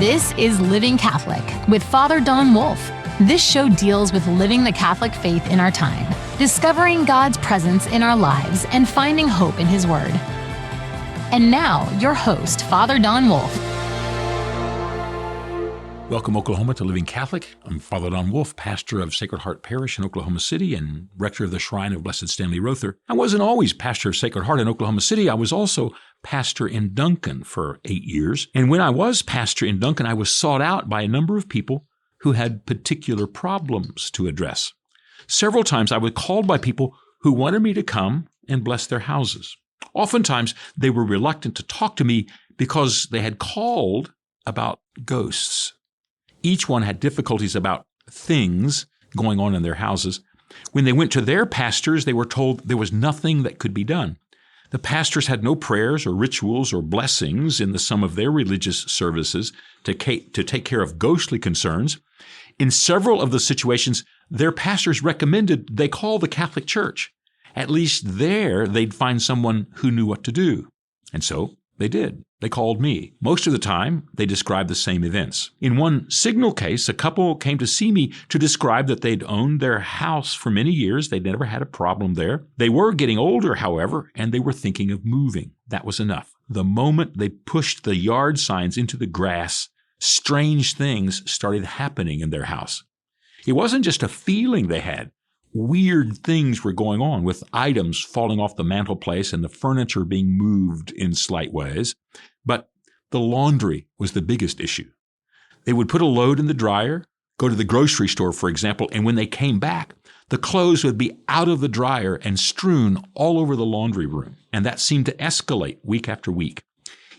This is Living Catholic with Father Don Wolf. This show deals with living the Catholic faith in our time, discovering God's presence in our lives, and finding hope in His Word. And now, your host, Father Don Wolf. Welcome, Oklahoma, to Living Catholic. I'm Father Don Wolf, pastor of Sacred Heart Parish in Oklahoma City and rector of the Shrine of Blessed Stanley Rother. I wasn't always pastor of Sacred Heart in Oklahoma City. I was also pastor in Duncan for 8 years. And when I was pastor in Duncan, I was sought out by a number of people who had particular problems to address. Several times I was called by people who wanted me to come and bless their houses. Oftentimes they were reluctant to talk to me because they had called about ghosts. Each one had difficulties about things going on in their houses. When they went to their pastors, they were told there was nothing that could be done. The pastors had no prayers or rituals or blessings in the sum of their religious services to take care of ghostly concerns. In several of the situations, their pastors recommended they call the Catholic Church. At least there, they'd find someone who knew what to do. And so they did. They called me. Most of the time, they described the same events. In one signal case, a couple came to see me to describe that they'd owned their house for many years. They'd never had a problem there. They were getting older, however, and they were thinking of moving. That was enough. The moment they pushed the yard signs into the grass, strange things started happening in their house. It wasn't just a feeling they had. Weird things were going on, with items falling off the mantelpiece and the furniture being moved in slight ways. But the laundry was the biggest issue. They would put a load in the dryer, go to the grocery store, for example, and when they came back, the clothes would be out of the dryer and strewn all over the laundry room. And that seemed to escalate week after week.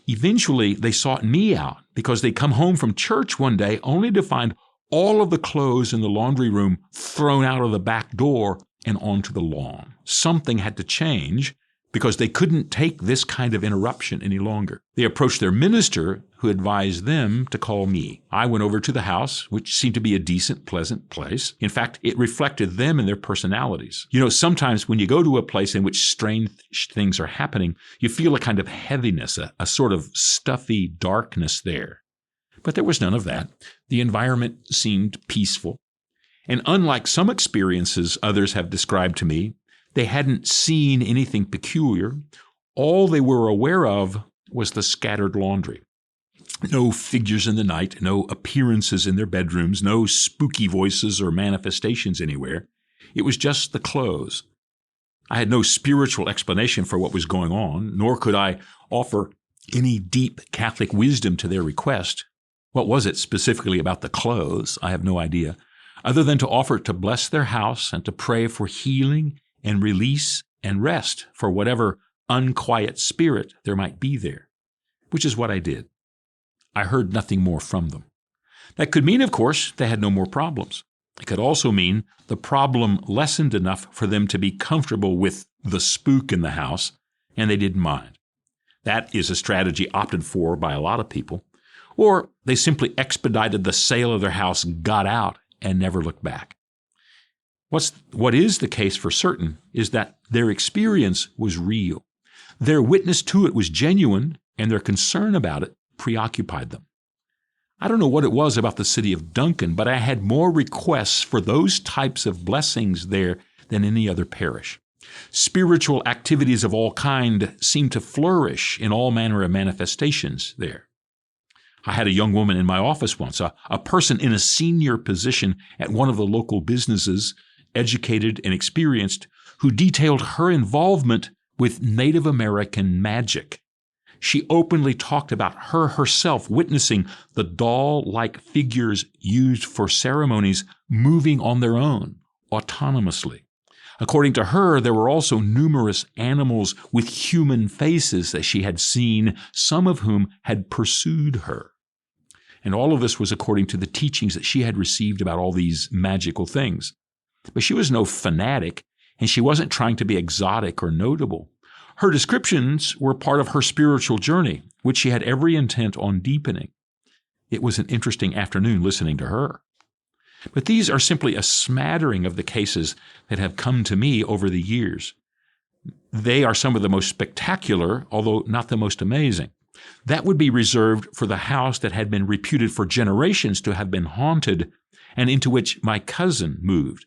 Eventually, they sought me out because they'd come home from church one day only to find all of the clothes in the laundry room thrown out of the back door and onto the lawn. Something had to change because they couldn't take this kind of interruption any longer. They approached their minister, who advised them to call me. I went over to the house, which seemed to be a decent, pleasant place. In fact, it reflected them and their personalities. You know, sometimes when you go to a place in which strange things are happening, you feel a kind of heaviness, a sort of stuffy darkness there. But there was none of that. The environment seemed peaceful. And unlike some experiences others have described to me, they hadn't seen anything peculiar. All they were aware of was the scattered laundry. No figures in the night, no appearances in their bedrooms, no spooky voices or manifestations anywhere. It was just the clothes. I had no spiritual explanation for what was going on, nor could I offer any deep Catholic wisdom to their request. What was it specifically about the clothes? I have no idea, other than to offer to bless their house and to pray for healing and release and rest for whatever unquiet spirit there might be there, which is what I did. I heard nothing more from them. That could mean, of course, they had no more problems. It could also mean the problem lessened enough for them to be comfortable with the spook in the house, and they didn't mind. That is a strategy opted for by a lot of people. Or they simply expedited the sale of their house, got out, and never looked back. What is the case for certain is that their experience was real. Their witness to it was genuine, and their concern about it preoccupied them. I don't know what it was about the city of Duncan, but I had more requests for those types of blessings there than any other parish. Spiritual activities of all kind seemed to flourish in all manner of manifestations there. I had a young woman in my office once, a person in a senior position at one of the local businesses, educated and experienced, who detailed her involvement with Native American magic. She openly talked about herself witnessing the doll-like figures used for ceremonies moving on their own, autonomously. According to her, there were also numerous animals with human faces that she had seen, some of whom had pursued her. And all of this was according to the teachings that she had received about all these magical things. But she was no fanatic, and she wasn't trying to be exotic or notable. Her descriptions were part of her spiritual journey, which she had every intent on deepening. It was an interesting afternoon listening to her. But these are simply a smattering of the cases that have come to me over the years. They are some of the most spectacular, although not the most amazing. That would be reserved for the house that had been reputed for generations to have been haunted and into which my cousin moved.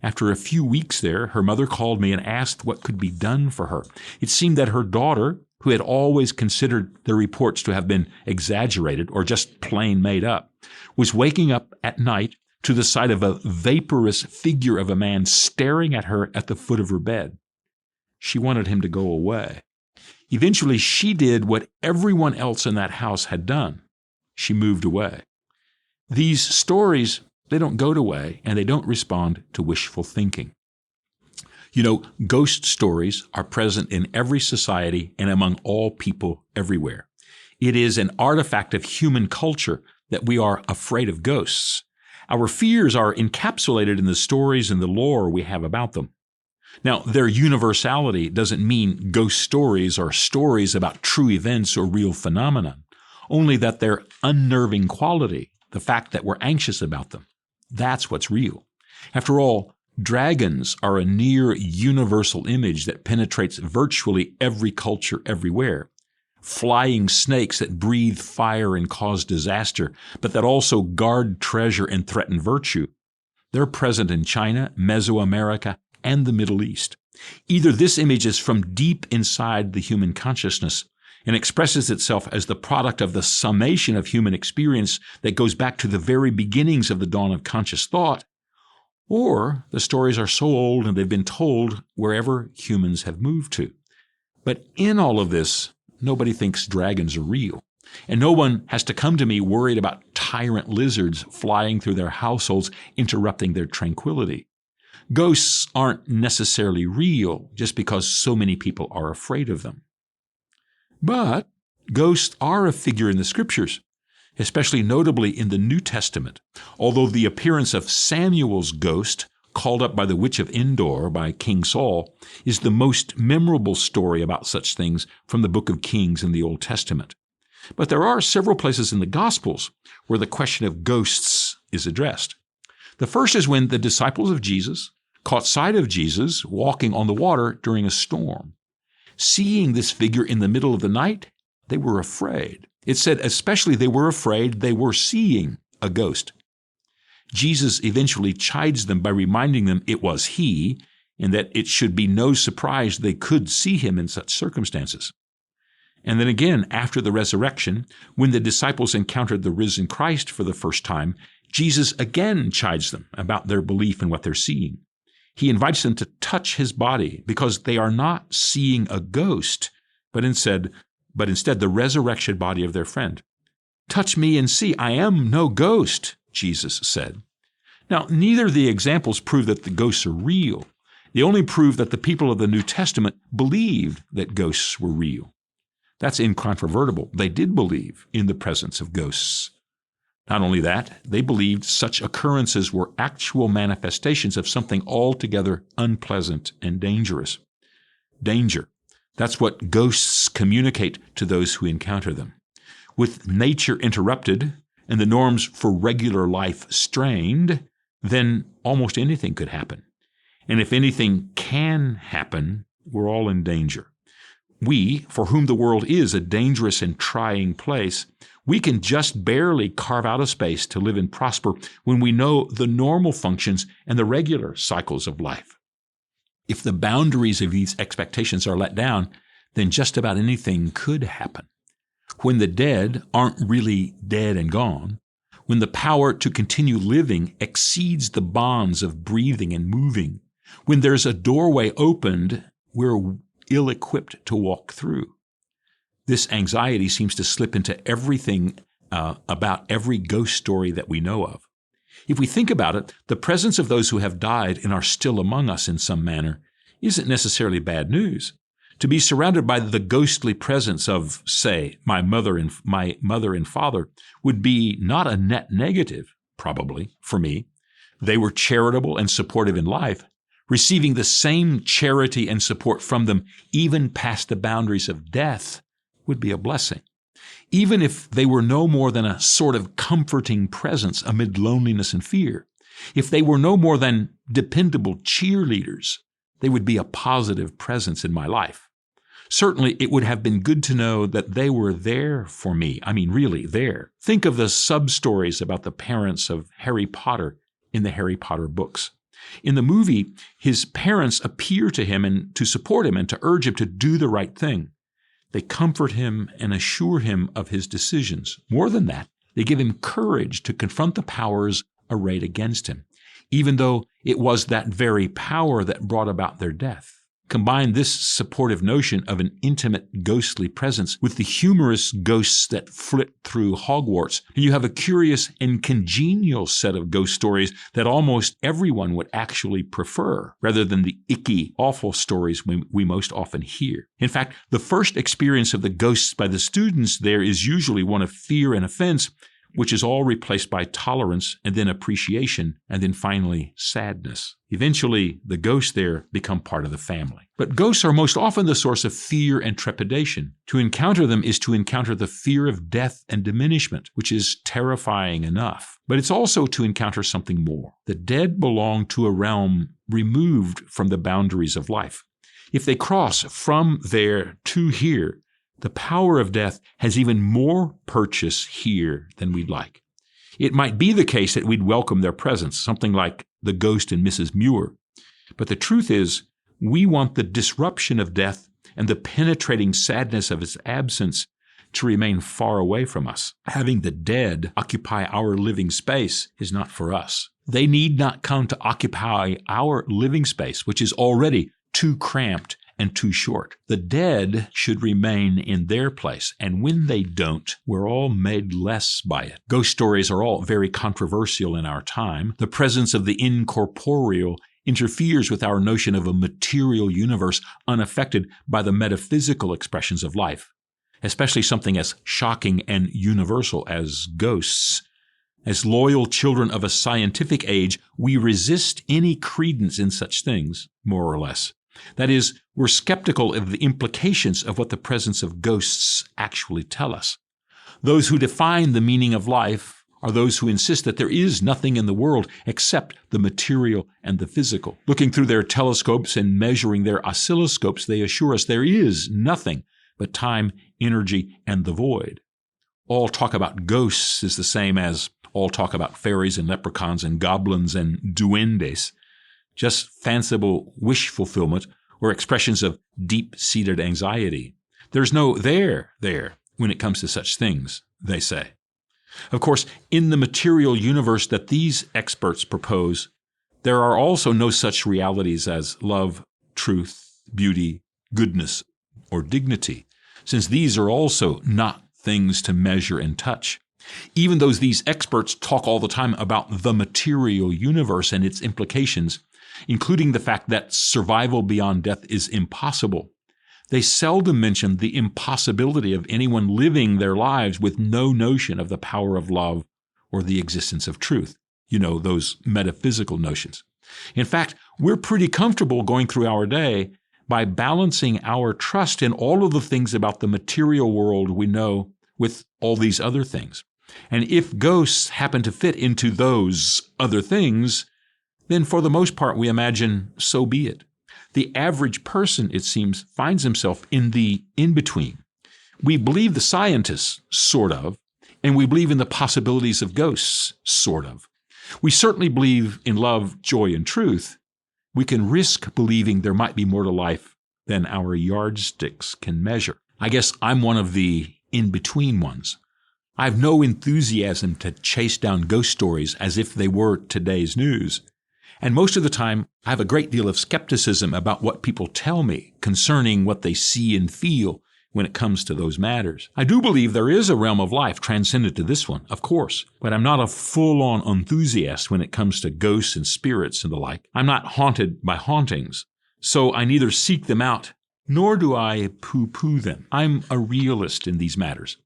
After a few weeks there, her mother called me and asked what could be done for her. It seemed that her daughter, who had always considered the reports to have been exaggerated or just plain made up, was waking up at night to the sight of a vaporous figure of a man staring at her at the foot of her bed. She wanted him to go away. Eventually, she did what everyone else in that house had done. She moved away. These stories, they don't go away, and they don't respond to wishful thinking. You know, ghost stories are present in every society and among all people everywhere. It is an artifact of human culture that we are afraid of ghosts. Our fears are encapsulated in the stories and the lore we have about them. Now, their universality doesn't mean ghost stories are stories about true events or real phenomena, only that their unnerving quality, the fact that we're anxious about them, that's what's real. After all, dragons are a near universal image that penetrates virtually every culture everywhere. Flying snakes that breathe fire and cause disaster, but that also guard treasure and threaten virtue. They're present in China, Mesoamerica, and the Middle East. Either this image is from deep inside the human consciousness and expresses itself as the product of the summation of human experience that goes back to the very beginnings of the dawn of conscious thought, or the stories are so old and they've been told wherever humans have moved to. But in all of this, nobody thinks dragons are real. And no one has to come to me worried about tyrant lizards flying through their households, interrupting their tranquility. Ghosts aren't necessarily real just because so many people are afraid of them. But ghosts are a figure in the Scriptures, especially notably in the New Testament, although the appearance of Samuel's ghost, called up by the witch of Endor by King Saul, is the most memorable story about such things from the book of Kings in the Old Testament. But there are several places in the Gospels where the question of ghosts is addressed. The first is when the disciples of Jesus caught sight of Jesus walking on the water during a storm. Seeing this figure in the middle of the night, they were afraid. It said especially they were afraid they were seeing a ghost. Jesus eventually chides them by reminding them it was he, and that it should be no surprise they could see him in such circumstances. And then again, after the resurrection, when the disciples encountered the risen Christ for the first time, Jesus again chides them about their belief in what they're seeing. He invites them to touch his body because they are not seeing a ghost, but instead the resurrection body of their friend. "Touch me and see, I am no ghost," Jesus said. Now, neither of the examples prove that the ghosts are real. They only prove that the people of the New Testament believed that ghosts were real. That's incontrovertible. They did believe in the presence of ghosts. Not only that, they believed such occurrences were actual manifestations of something altogether unpleasant and dangerous. Danger. That's what ghosts communicate to those who encounter them. With nature interrupted and the norms for regular life strained, then almost anything could happen. And if anything can happen, we're all in danger. We, for whom the world is a dangerous and trying place, we can just barely carve out a space to live and prosper when we know the normal functions and the regular cycles of life. If the boundaries of these expectations are let down, then just about anything could happen. When the dead aren't really dead and gone, when the power to continue living exceeds the bonds of breathing and moving, when there's a doorway opened, we're ill-equipped to walk through. This anxiety seems to slip into everything about every ghost story that we know of. If we think about it, the presence of those who have died and are still among us in some manner isn't necessarily bad news. To be surrounded by the ghostly presence of, say, my mother and father would be not a net negative, probably, for me. They were charitable and supportive in life. Receiving the same charity and support from them, even past the boundaries of death, would be a blessing. Even if they were no more than a sort of comforting presence amid loneliness and fear, if they were no more than dependable cheerleaders, they would be a positive presence in my life. Certainly, it would have been good to know that they were there for me. I mean, really there. Think of the sub-stories about the parents of Harry Potter in the Harry Potter books. In the movie, his parents appear to him and to support him and to urge him to do the right thing. They comfort him and assure him of his decisions. More than that, they give him courage to confront the powers arrayed against him, even though it was that very power that brought about their death. Combine this supportive notion of an intimate ghostly presence with the humorous ghosts that flit through Hogwarts, and you have a curious and congenial set of ghost stories that almost everyone would actually prefer, rather than the icky, awful stories we most often hear. In fact, the first experience of the ghosts by the students there is usually one of fear and offense, which is all replaced by tolerance and then appreciation and then finally sadness. Eventually, the ghosts there become part of the family. But ghosts are most often the source of fear and trepidation. To encounter them is to encounter the fear of death and diminishment, which is terrifying enough. But it's also to encounter something more. The dead belong to a realm removed from the boundaries of life. If they cross from there to here, the power of death has even more purchase here than we'd like. It might be the case that we'd welcome their presence, something like the ghost in Mrs. Muir. But the truth is, we want the disruption of death and the penetrating sadness of its absence to remain far away from us. Having the dead occupy our living space is not for us. They need not come to occupy our living space, which is already too cramped and too short. The dead should remain in their place, and when they don't, we're all made less by it. Ghost stories are all very controversial in our time. The presence of the incorporeal interferes with our notion of a material universe unaffected by the metaphysical expressions of life, especially something as shocking and universal as ghosts. As loyal children of a scientific age, we resist any credence in such things, more or less. That is, we're skeptical of the implications of what the presence of ghosts actually tell us. Those who define the meaning of life are those who insist that there is nothing in the world except the material and the physical. Looking through their telescopes and measuring their oscilloscopes, they assure us there is nothing but time, energy, and the void. All talk about ghosts is the same as all talk about fairies and leprechauns and goblins and duendes. Just fanciful wish fulfillment or expressions of deep-seated anxiety. There's no there when it comes to such things, they say. Of course, in the material universe that these experts propose, there are also no such realities as love, truth, beauty, goodness, or dignity, since these are also not things to measure and touch. Even though these experts talk all the time about the material universe and its implications, including the fact that survival beyond death is impossible, they seldom mention the impossibility of anyone living their lives with no notion of the power of love or the existence of truth. You know, those metaphysical notions. In fact, we're pretty comfortable going through our day by balancing our trust in all of the things about the material world we know with all these other things. And if ghosts happen to fit into those other things, then for the most part we imagine, so be it. The average person, it seems, finds himself in the in-between. We believe the scientists, sort of, and we believe in the possibilities of ghosts, sort of. We certainly believe in love, joy, and truth. We can risk believing there might be more to life than our yardsticks can measure. I guess I'm one of the in-between ones. I have no enthusiasm to chase down ghost stories as if they were today's news. And most of the time, I have a great deal of skepticism about what people tell me concerning what they see and feel when it comes to those matters. I do believe there is a realm of life transcendent to this one, of course, but I'm not a full-on enthusiast when it comes to ghosts and spirits and the like. I'm not haunted by hauntings, so I neither seek them out nor do I poo-poo them. I'm a realist in these matters.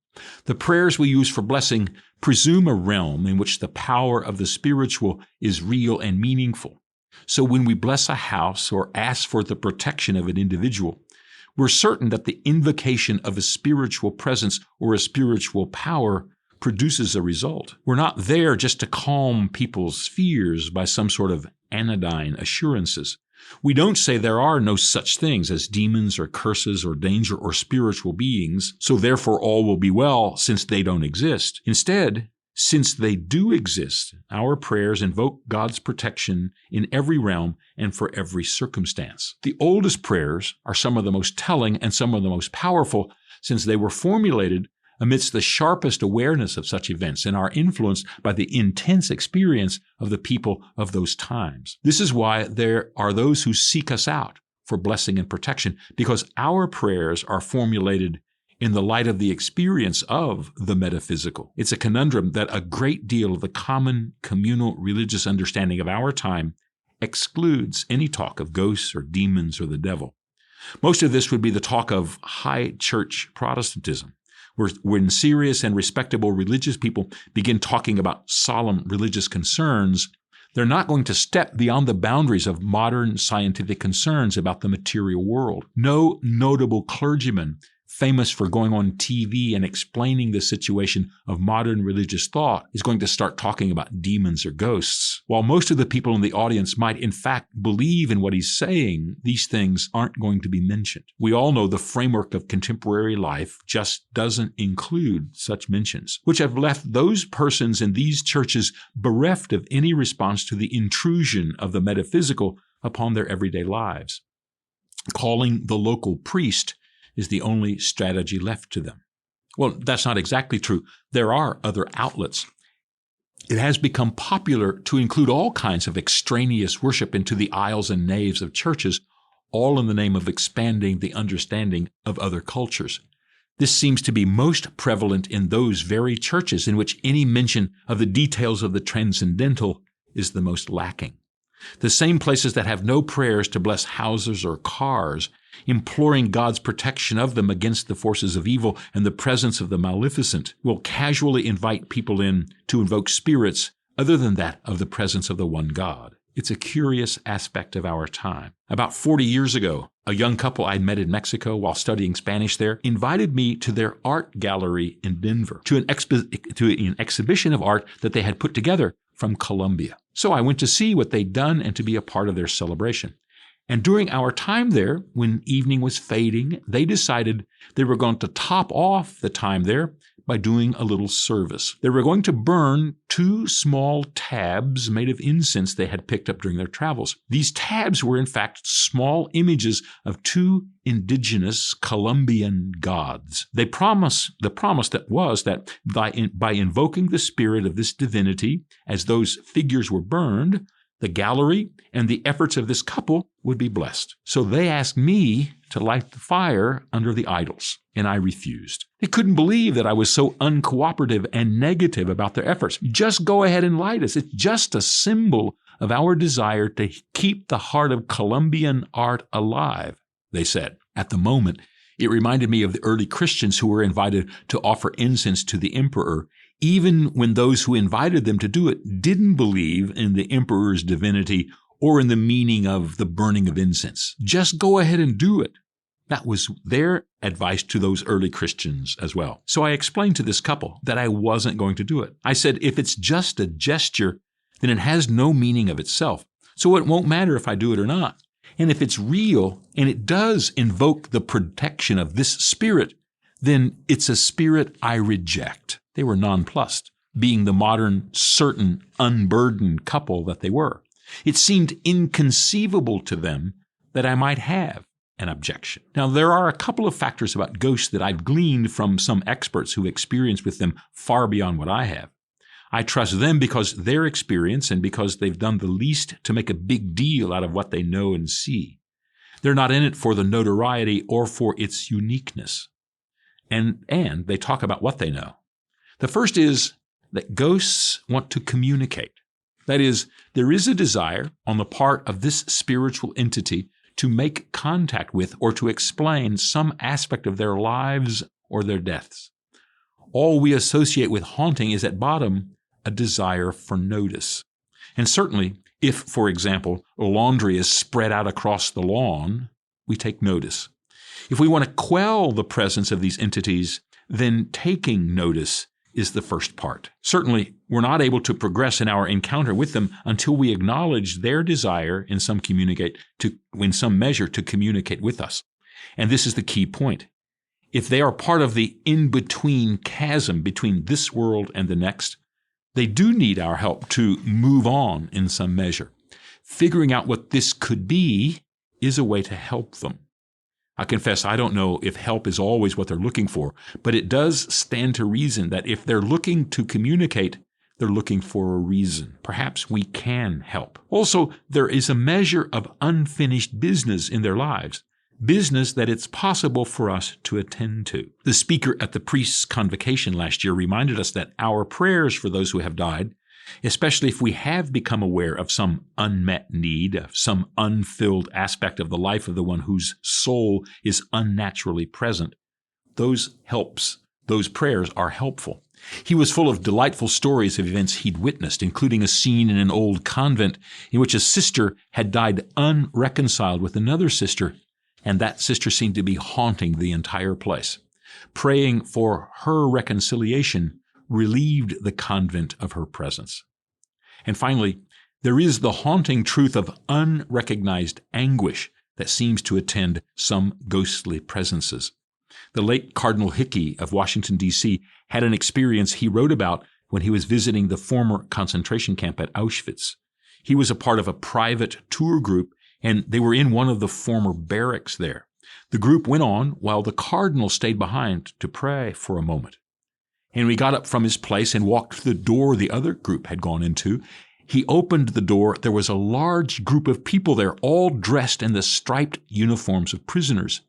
The prayers we use for blessing presume a realm in which the power of the spiritual is real and meaningful. So when we bless a house or ask for the protection of an individual, we're certain that the invocation of a spiritual presence or a spiritual power produces a result. We're not there just to calm people's fears by some sort of anodyne assurances. We don't say there are no such things as demons or curses or danger or spiritual beings, so therefore all will be well since they don't exist. Instead, since they do exist, our prayers invoke God's protection in every realm and for every circumstance. The oldest prayers are some of the most telling and some of the most powerful, since they were formulated amidst the sharpest awareness of such events and are influenced by the intense experience of the people of those times. This is why there are those who seek us out for blessing and protection, because our prayers are formulated in the light of the experience of the metaphysical. It's a conundrum that a great deal of the common communal religious understanding of our time excludes any talk of ghosts or demons or the devil. Most of this would be the talk of high church Protestantism, when serious and respectable religious people begin talking about solemn religious concerns. They're not going to step beyond the boundaries of modern scientific concerns about the material world. No notable clergyman famous for going on TV and explaining the situation of modern religious thought is going to start talking about demons or ghosts. While most of the people in the audience might in fact believe in what he's saying, these things aren't going to be mentioned. We all know the framework of contemporary life just doesn't include such mentions, which have left those persons in these churches bereft of any response to the intrusion of the metaphysical upon their everyday lives. Calling the local priest is the only strategy left to them. Well, that's not exactly true. There are other outlets. It has become popular to include all kinds of extraneous worship into the aisles and naves of churches, all in the name of expanding the understanding of other cultures. This seems to be most prevalent in those very churches in which any mention of the details of the transcendental is the most lacking. The same places that have no prayers to bless houses or cars, imploring God's protection of them against the forces of evil and the presence of the maleficent, will casually invite people in to invoke spirits other than that of the presence of the one God. It's a curious aspect of our time. About 40 years ago, a young couple I'd met in Mexico while studying Spanish there invited me to their art gallery in Denver, to an exhibition of art that they had put together from Colombia. So I went to see what they'd done and to be a part of their celebration. And during our time there, when evening was fading, they decided they were going to top off the time there by doing a little service. They were going to burn 2 small tabs made of incense they had picked up during their travels. These tabs were in fact small images of 2 indigenous Colombian gods. The promise that was that by invoking the spirit of this divinity as those figures were burned, the gallery and the efforts of this couple would be blessed. So they asked me to light the fire under the idols, and I refused. They couldn't believe that I was so uncooperative and negative about their efforts. Just go ahead and light us. It's just a symbol of our desire to keep the heart of Colombian art alive, they said. At the moment, it reminded me of the early Christians who were invited to offer incense to the emperor, even when those who invited them to do it didn't believe in the emperor's divinity or in the meaning of the burning of incense. Just go ahead and do it. That was their advice to those early Christians as well. So I explained to this couple that I wasn't going to do it. I said, if it's just a gesture, then it has no meaning of itself. So it won't matter if I do it or not. And if it's real and it does invoke the protection of this spirit, then it's a spirit I reject. They were nonplussed, being the modern, certain, unburdened couple that they were. It seemed inconceivable to them that I might have an objection. Now, there are a couple of factors about ghosts that I've gleaned from some experts who experience with them far beyond what I have. I trust them because their experience and because they've done the least to make a big deal out of what they know and see. They're not in it for the notoriety or for its uniqueness. And they talk about what they know. The first is that ghosts want to communicate. That is, there is a desire on the part of this spiritual entity to make contact with or to explain some aspect of their lives or their deaths. All we associate with haunting is at bottom a desire for notice. And certainly, if, for example, laundry is spread out across the lawn, we take notice. If we want to quell the presence of these entities, then taking notice is the first part. Certainly, we're not able to progress in our encounter with them until we acknowledge their desire in some measure to communicate with us. And this is the key point. If they are part of the in-between chasm between this world and the next, they do need our help to move on in some measure. Figuring out what this could be is a way to help them. I confess I don't know if help is always what they're looking for, but it does stand to reason that if they're looking to communicate, they're looking for a reason. Perhaps we can help. Also, there is a measure of unfinished business in their lives, business that it's possible for us to attend to. The speaker at the priest's convocation last year reminded us that our prayers for those who have died, especially if we have become aware of some unmet need, of some unfilled aspect of the life of the one whose soul is unnaturally present, those prayers are helpful. He was full of delightful stories of events he'd witnessed, including a scene in an old convent in which a sister had died unreconciled with another sister, and that sister seemed to be haunting the entire place. Praying for her reconciliation relieved the convent of her presence. And finally, there is the haunting truth of unrecognized anguish that seems to attend some ghostly presences. The late Cardinal Hickey of Washington, D.C., had an experience he wrote about when he was visiting the former concentration camp at Auschwitz. He was a part of a private tour group, and they were in one of the former barracks there. The group went on while the cardinal stayed behind to pray for a moment. And when he got up from his place and walked to the door the other group had gone into, he opened the door. There was a large group of people there, all dressed in the striped uniforms of prisoners.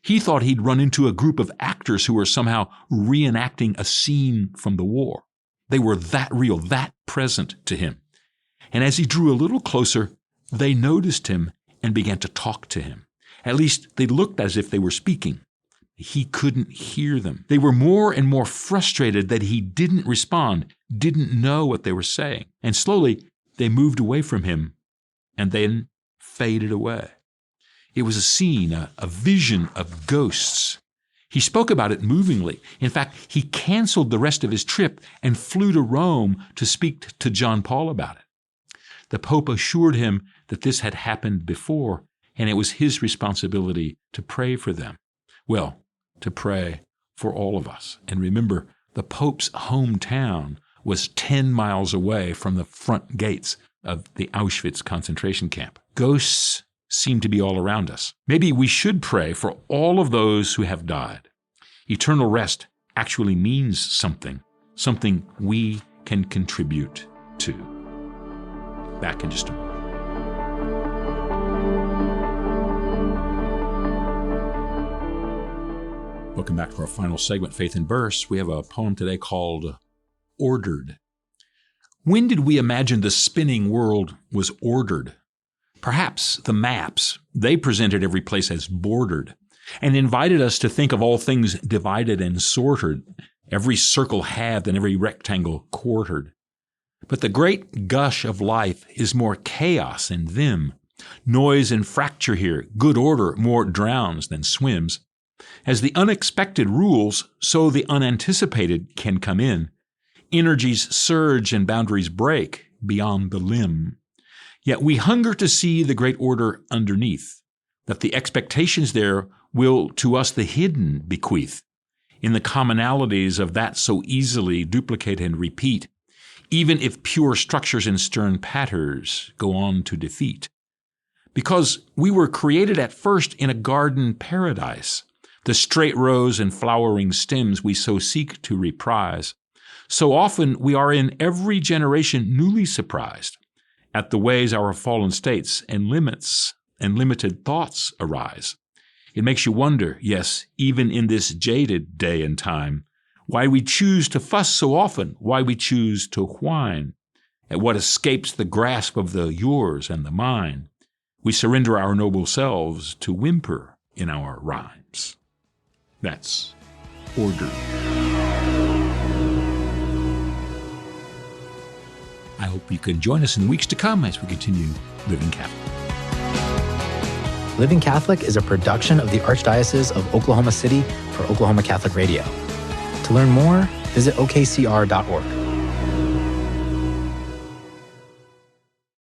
He thought he'd run into a group of actors who were somehow reenacting a scene from the war. They were that real, that present to him. And as he drew a little closer, they noticed him and began to talk to him. At least they looked as if they were speaking. He couldn't hear them. They were more and more frustrated that he didn't respond, didn't know what they were saying. And slowly, they moved away from him and then faded away. It was a scene, a vision of ghosts. He spoke about it movingly. In fact, he canceled the rest of his trip and flew to Rome to speak to John Paul about it. The Pope assured him that this had happened before, and it was his responsibility to pray for them. Well, to pray for all of us. And remember, the Pope's hometown was 10 miles away from the front gates of the Auschwitz concentration camp. Ghosts seem to be all around us. Maybe we should pray for all of those who have died. Eternal rest actually means something we can contribute to. Back in just a moment. Welcome back to our final segment, Faith in Verse. We have a poem today called Ordered. When did we imagine the spinning world was ordered? Perhaps the maps, they presented every place as bordered and invited us to think of all things divided and sorted, every circle halved and every rectangle quartered. But the great gush of life is more chaos and vim, noise and fracture here, good order more drowns than swims. As the unexpected rules, so the unanticipated can come in. Energies surge and boundaries break beyond the limb. Yet we hunger to see the great order underneath, that the expectations there will to us the hidden bequeath, in the commonalities of that so easily duplicate and repeat, even if pure structures and stern patterns go on to defeat. Because we were created at first in a garden paradise, the straight rows and flowering stems we so seek to reprise. So often we are in every generation newly surprised at the ways our fallen states and limits and limited thoughts arise. It makes you wonder, yes, even in this jaded day and time, why we choose to fuss so often, why we choose to whine at what escapes the grasp of the yours and the mine. We surrender our noble selves to whimper in our rhymes. That's ordered. I hope you can join us in the weeks to come as we continue Living Catholic. Living Catholic is a production of the Archdiocese of Oklahoma City for Oklahoma Catholic Radio. To learn more, visit okcr.org.